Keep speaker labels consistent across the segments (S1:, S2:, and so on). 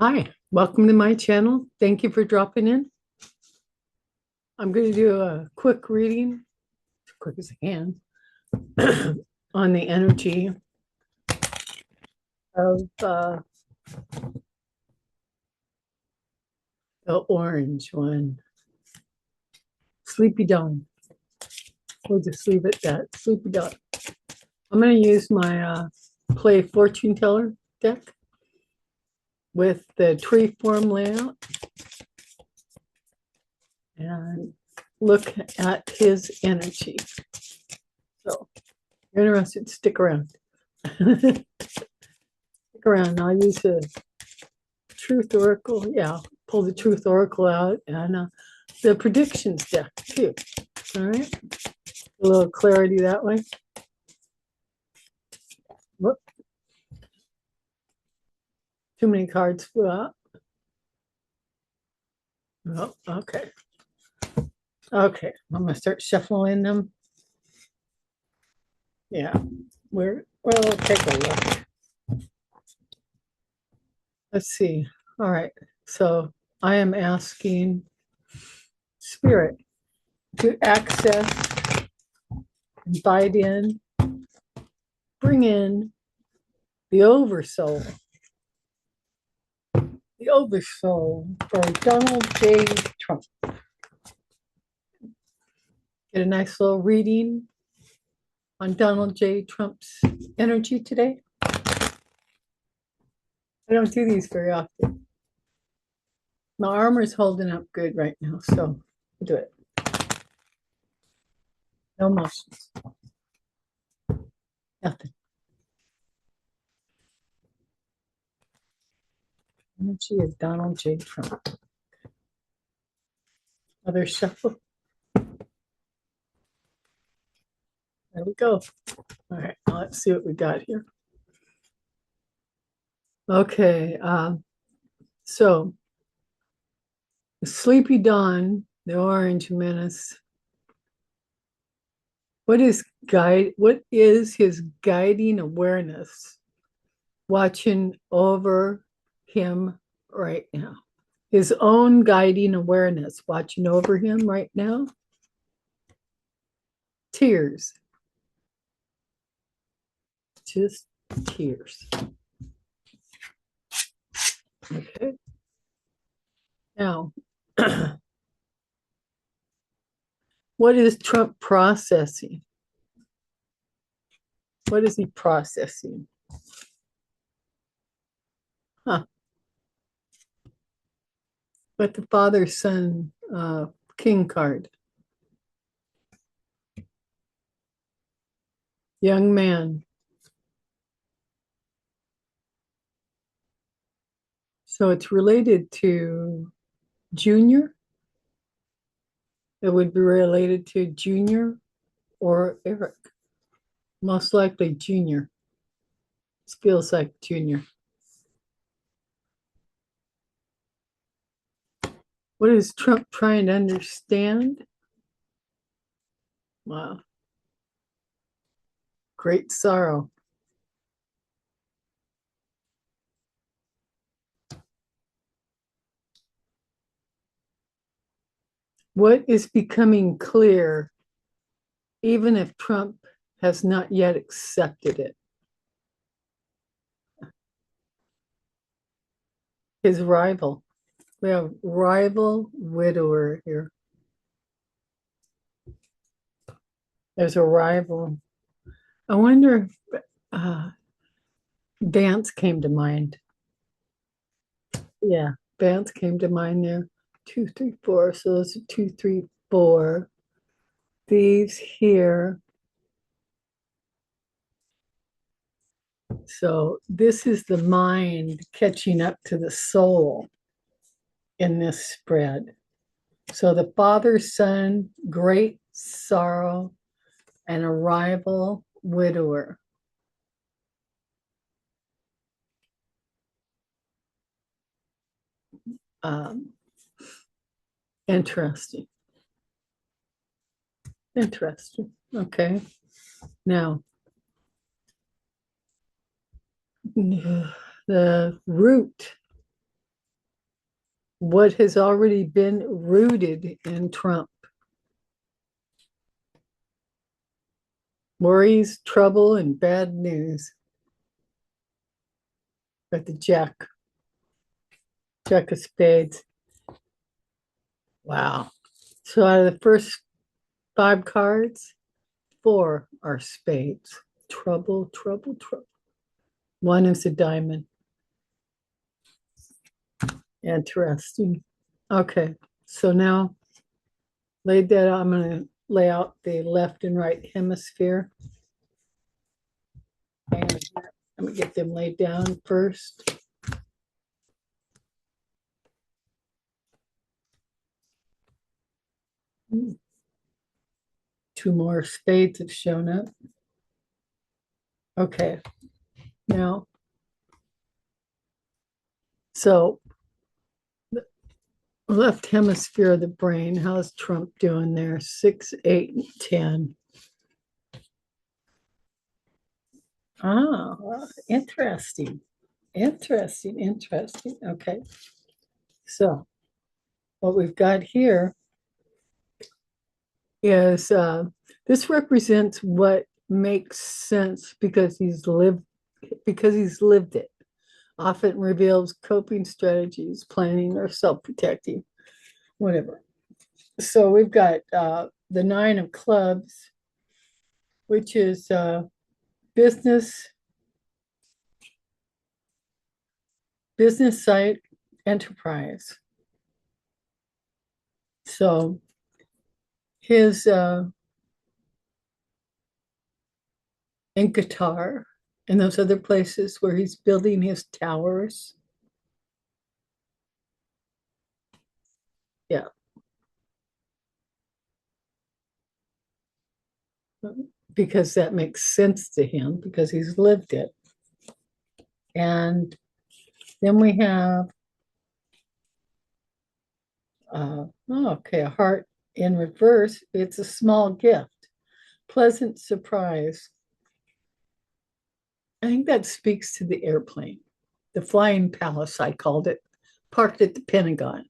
S1: Hi, welcome to my channel. Thank you for dropping in. I'm going to do a quick reading, as quick as I can, on the energy of the orange one, Sleepy Dawn. We'll just leave it that, Sleepy Dawn. I'm going to use my Play Fortune Teller deck with the tree form layout and look at his energy. So, if you're interested, stick around. Stick around. I'll use the Truth Oracle. Yeah, pull the Truth Oracle out and the predictions deck too. All right, a little clarity that way. Whoop. Too many cards flew out. Oh, okay. Okay, I'm gonna start shuffling them. Yeah, we'll take a look. Let's see. All right, so I am asking Spirit to access, invite in, bring in the Oversoul. The Oversoul for Donald J. Trump. Get a nice little reading on Donald J. Trump's energy today. I don't do these very often. My armor's holding up good right now, so we'll do it. No emotions. Nothing. Energy of Donald J. Trump. Another shuffle. There we go. All right, now let's see what we got here. Okay, so Sleepy Dawn, the Orange Menace. What is his guiding awareness watching over him right now? His own guiding awareness watching over him right now? Tears. Just tears. Okay. Now, what is Trump processing? What is he processing? Huh. But the father son king card. Young man. So it's related to Junior. It would be related to Junior or Eric. Most likely Junior. This feels like Junior. What is Trump trying to understand? Wow. Great sorrow. What is becoming clear, even if Trump has not yet accepted it? His rival. We have rival widower here. There's a rival. I wonder if Vance came to mind. Yeah, Vance came to mind there. 2, 3, 4. So those are 2, 3, 4. Thieves here. So this is the mind catching up to the soul in this spread. So the father, son, great sorrow, and a rival widower. Interesting. Interesting. Okay. Now, the root what has already been rooted in Trump. Worries, trouble, and bad news. Got the Jack of Spades. Wow. So out of the first 5 cards, 4 are spades. Trouble, trouble, trouble. 1 is a diamond. Interesting. Okay, so now laid that out. I'm going to lay out the left and right hemisphere. And let me get them laid down first. Two more spades have shown up. Okay, now, so the left hemisphere of the brain, how's Trump doing there? 6, 8, and 10. Ah, interesting. Interesting. Okay, so what we've got here is this represents what makes sense because he's lived it. Often reveals coping strategies, planning, or self-protecting, whatever. So we've got the 9 of clubs, which is business site enterprise. So his in Qatar and those other places where he's building his towers. Yeah. Because that makes sense to him because he's lived it. And then we have a heart in reverse. It's a small gift, pleasant surprise. I think that speaks to the airplane, the flying palace, I called it, parked at the Pentagon.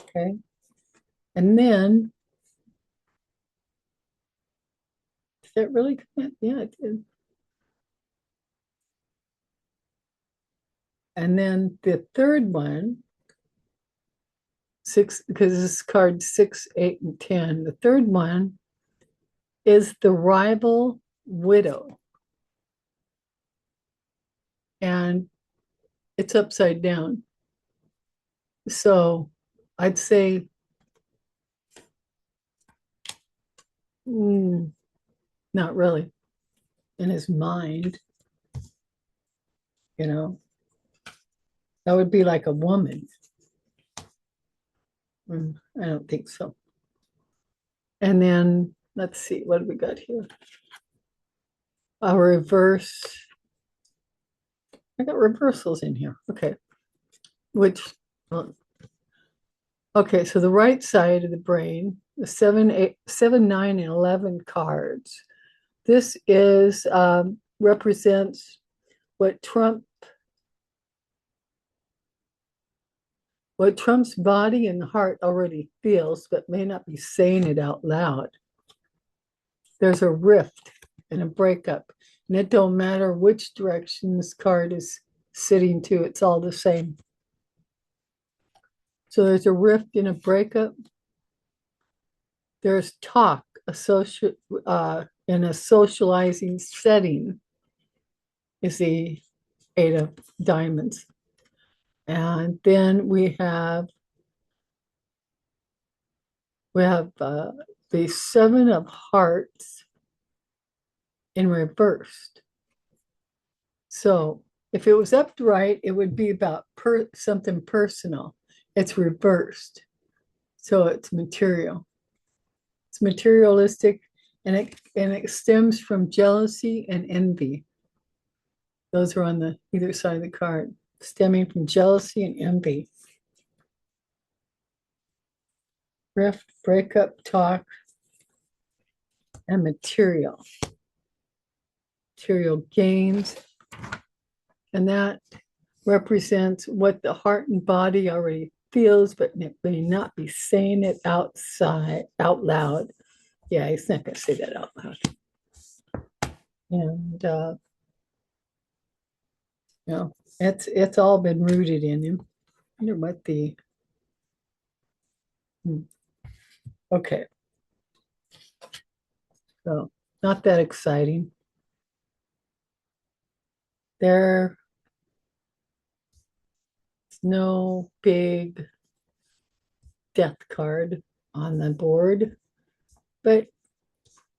S1: Okay. And then, is that really good? Yeah, it did. And then the third one, 6, because this is card 6, 8, and 10. The third one is the rival widow. And it's upside down. So I'd say not really in his mind, you know. That would be like a woman. I don't think so. And then let's see, what do we got here? A reverse. I got reversals in here. Okay. Okay, so the right side of the brain, the 7, 8, 7, 9, and 11 cards. This is represents what Trump's body and heart already feels, but may not be saying it out loud. There's a rift and a breakup, and it don't matter which direction this card is sitting to, it's all the same. So there's a rift and a breakup. There's talk in a socializing setting is the 8 of diamonds. And then we have the 7 of hearts in reversed. So if it was upright, it would be about something personal. It's reversed. So it's material. It's materialistic, and it stems from jealousy and envy. Those are on the either side of the card, stemming from jealousy and envy. Rift, breakup, talk, and material gains. And that represents what the heart and body already feels, but it may not be saying it out loud. Yeah, he's not going to say that out loud. And it's all been rooted in him. I wonder what the okay. So not that exciting. There's no big death card on the board, but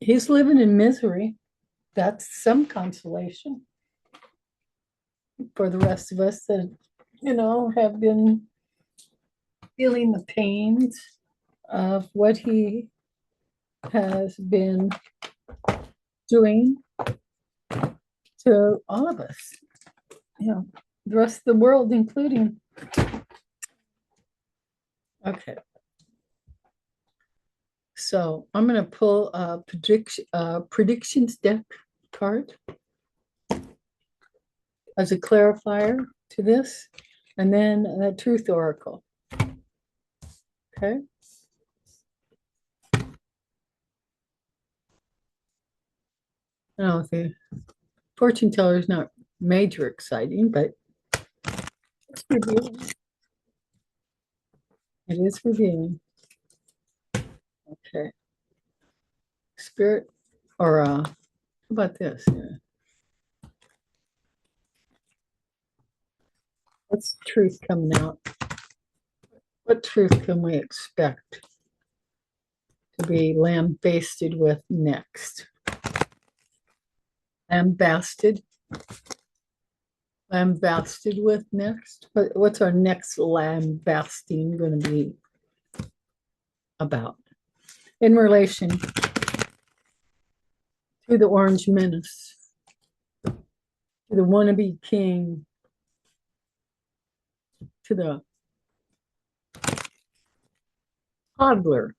S1: he's living in misery. That's some consolation for the rest of us that, have been feeling the pains of what he has been doing to all of us, the rest of the world, including. Okay. So I'm going to pull a predictions deck card as a clarifier to this, and then the truth oracle. Okay. Now the fortune teller is not major exciting, but it's revealing. It is revealing. Okay. Spirit, or how about this? Yeah. What's truth coming out? What truth can we expect to be lambasted with next? Lambasted with next? What's our next lambasting going to be about? In relation to the orange menace, to the wannabe king, to the toddler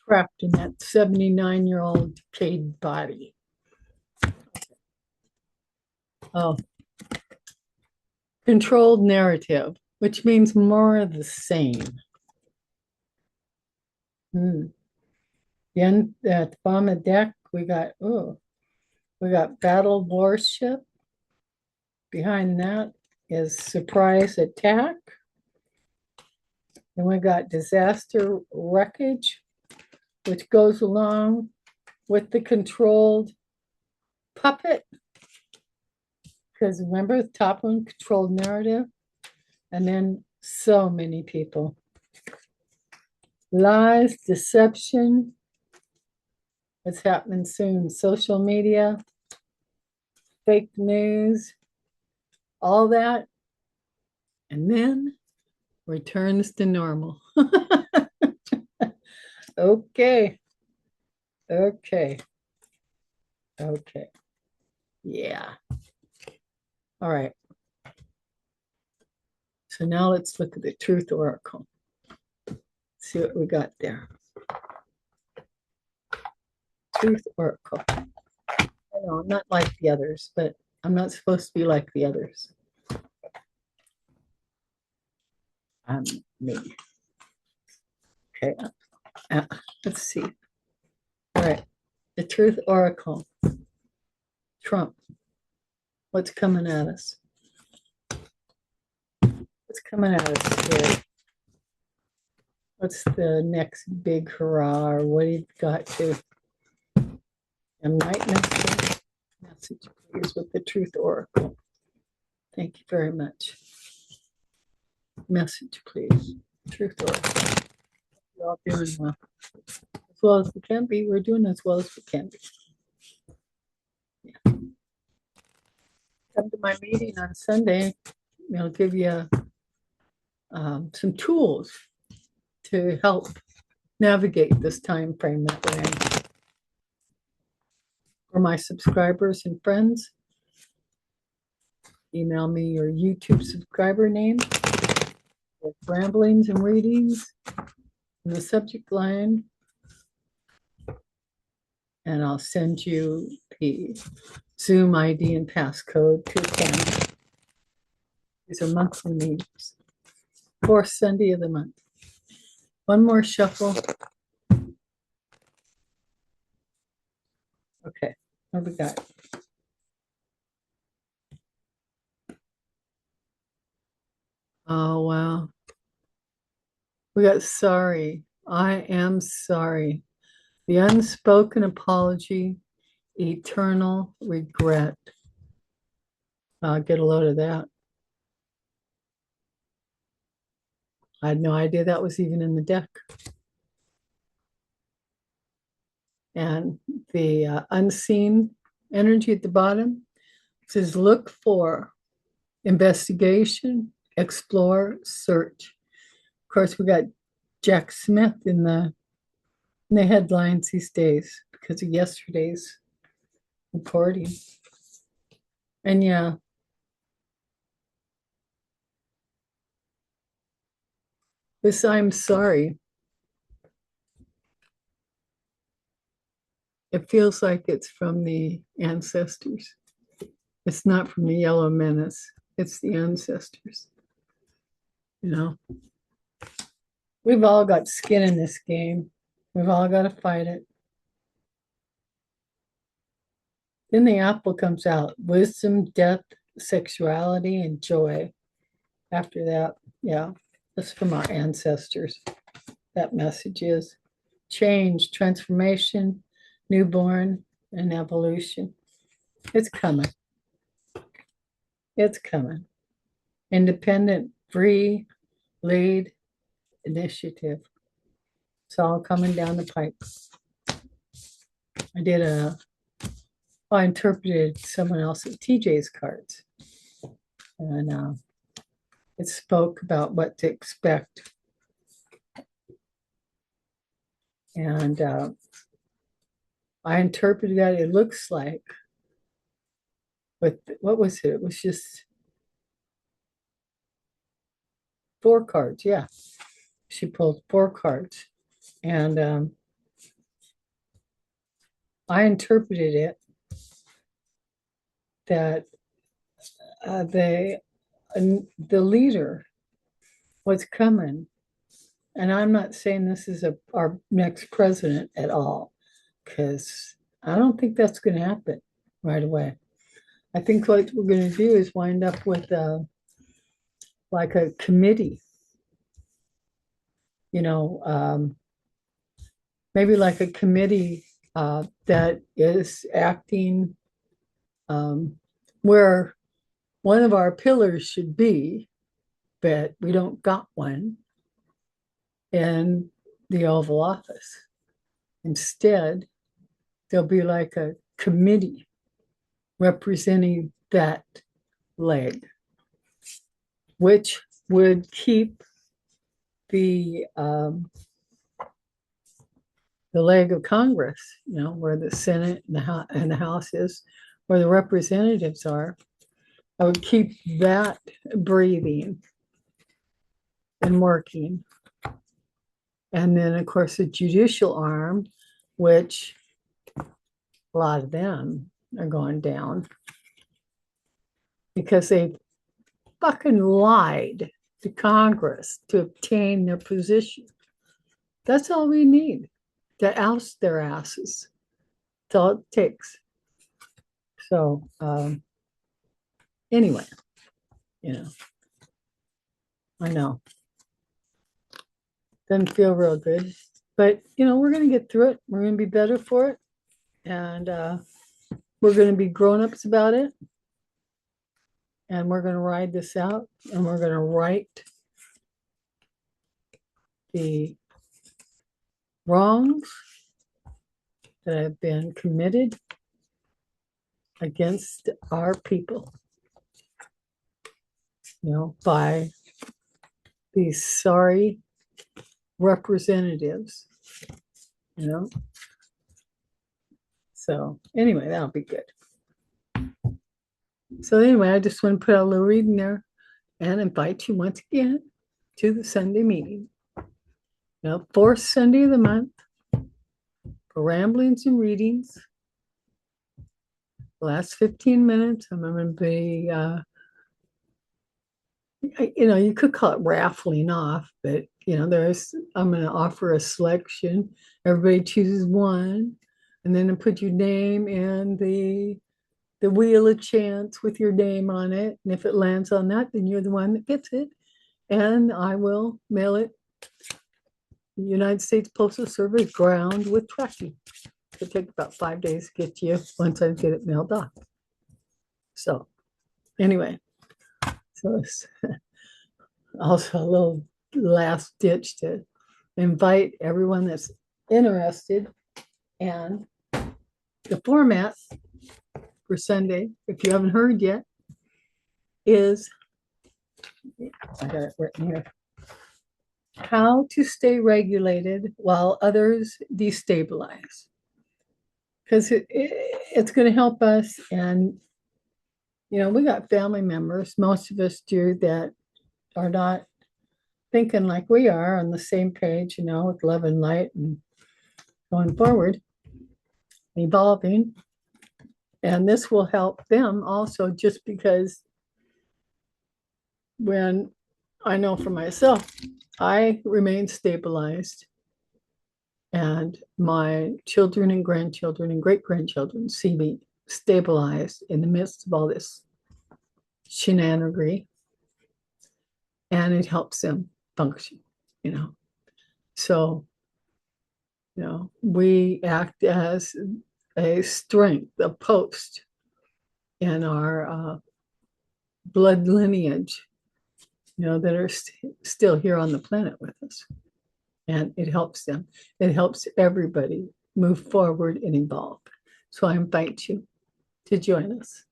S1: trapped in that 79-year-old decayed body. Oh, controlled narrative, which means more of the same. Then at the bottom of the deck, we got battle warship. Behind that is surprise attack. Then we got disaster wreckage, which goes along with the controlled puppet. Because remember, the top one, controlled narrative. And then so many people. Lies, deception. What's happening soon? Social media, fake news, all that. And then returns to normal. Okay. Yeah. All right. So now let's look at the truth oracle. See what we got there. Truth oracle. I know I'm not like the others, but I'm not supposed to be like the others. I'm me. Okay. Let's see. All right. The truth oracle. Trump. What's coming at us? What's coming at us here? What's the next big hurrah, or what do you got to? Enlightenment message, please, with the truth oracle. Thank you very much. Message, please. Truth oracle. We're all doing well. As well as we can be. We're doing as well as we can be. Yeah. Come to my meeting on Sunday. I'll give you some tools to help navigate this time frame that we're in. For my subscribers and friends, email me your YouTube subscriber name with ramblings and readings in the subject line, and I'll send you the Zoom ID and passcode to attend. These are monthly meetings. Fourth Sunday of the month. One more shuffle. Okay, what we got? Oh, wow. We got sorry. I am sorry. The unspoken apology, eternal regret. I'll get a load of that. I had no idea that was even in the deck. And the unseen energy at the bottom says look for, investigation, explore, search. Of course, we got Jack Smith in the headlines these days because of yesterday's reporting. And yeah, this I'm sorry. It feels like it's from the ancestors. It's not from the yellow menace. It's the ancestors. You know, we've all got skin in this game. We've all got to fight it. Then the apple comes out. Wisdom, depth, sexuality, and joy. After that, yeah, that's from our ancestors. That message is change, transformation, newborn, and evolution. It's coming. It's coming. Independent, free, lead, initiative. It's all coming down the pipe. I interpreted someone else's TJ's cards. And it spoke about what to expect. And I interpreted that it looks like, but what was it? It was just 4 cards. Yeah. She pulled 4 cards. And I interpreted it that the leader, what's coming, and I'm not saying this is our next president at all, because I don't think that's going to happen right away. I think what we're going to do is wind up with like a committee, maybe like a committee that is acting where one of our pillars should be, but we don't got one in the Oval Office. Instead, there'll be like a committee representing that leg, which would keep the leg of Congress, where the Senate and the House is, where the representatives are. I would keep that breathing and working. And then, of course, the judicial arm, which a lot of them are going down because they fucking lied to Congress to obtain their position. That's all we need, to oust their asses. That's all it takes. So, anyway, I know. Doesn't feel real good, but we're going to get through it. We're going to be better for it. And we're going to be grown-ups about it. And we're going to ride this out. And we're going to right the wrongs that have been committed against our people, by these sorry representatives, So anyway, that'll be good. So anyway, I just want to put out a little reading there and invite you once again to the Sunday meeting. Fourth Sunday of the month for ramblings and readings. The last 15 minutes, I'm going to be You could call it raffling off, but I'm going to offer a selection. Everybody chooses one, and then I put your name in the wheel of chance with your name on it. And if it lands on that, then you're the one that gets it. And I will mail it United States Postal Service ground with tracking. It'll take about 5 days to get to you once I get it mailed off. So anyway, so it's also a little last ditch to invite everyone that's interested. And the format for Sunday, if you haven't heard yet, is I got it written here. How to stay regulated while others destabilize. Because it's going to help us. And, we got family members, most of us do, that are not thinking like we are on the same page, with love and light and going forward, evolving. And this will help them also, just because when I know for myself, I remain stabilized, and my children and grandchildren and great-grandchildren see me stabilized in the midst of all this shenanigery, and it helps them function, So, we act as a strength, a post in our blood lineage, that are still here on the planet with us. And it helps them. It helps everybody move forward and evolve. So I invite you to join us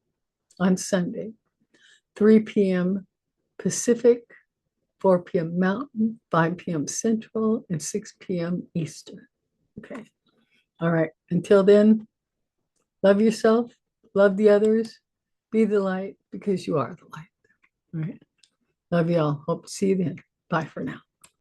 S1: on Sunday, 3 p.m. Pacific, 4 p.m. Mountain, 5 p.m. Central, and 6 p.m. Eastern. Okay. All right. Until then, love yourself, love the others, be the light, because you are the light. All right. Love y'all. Hope to see you then. Bye for now.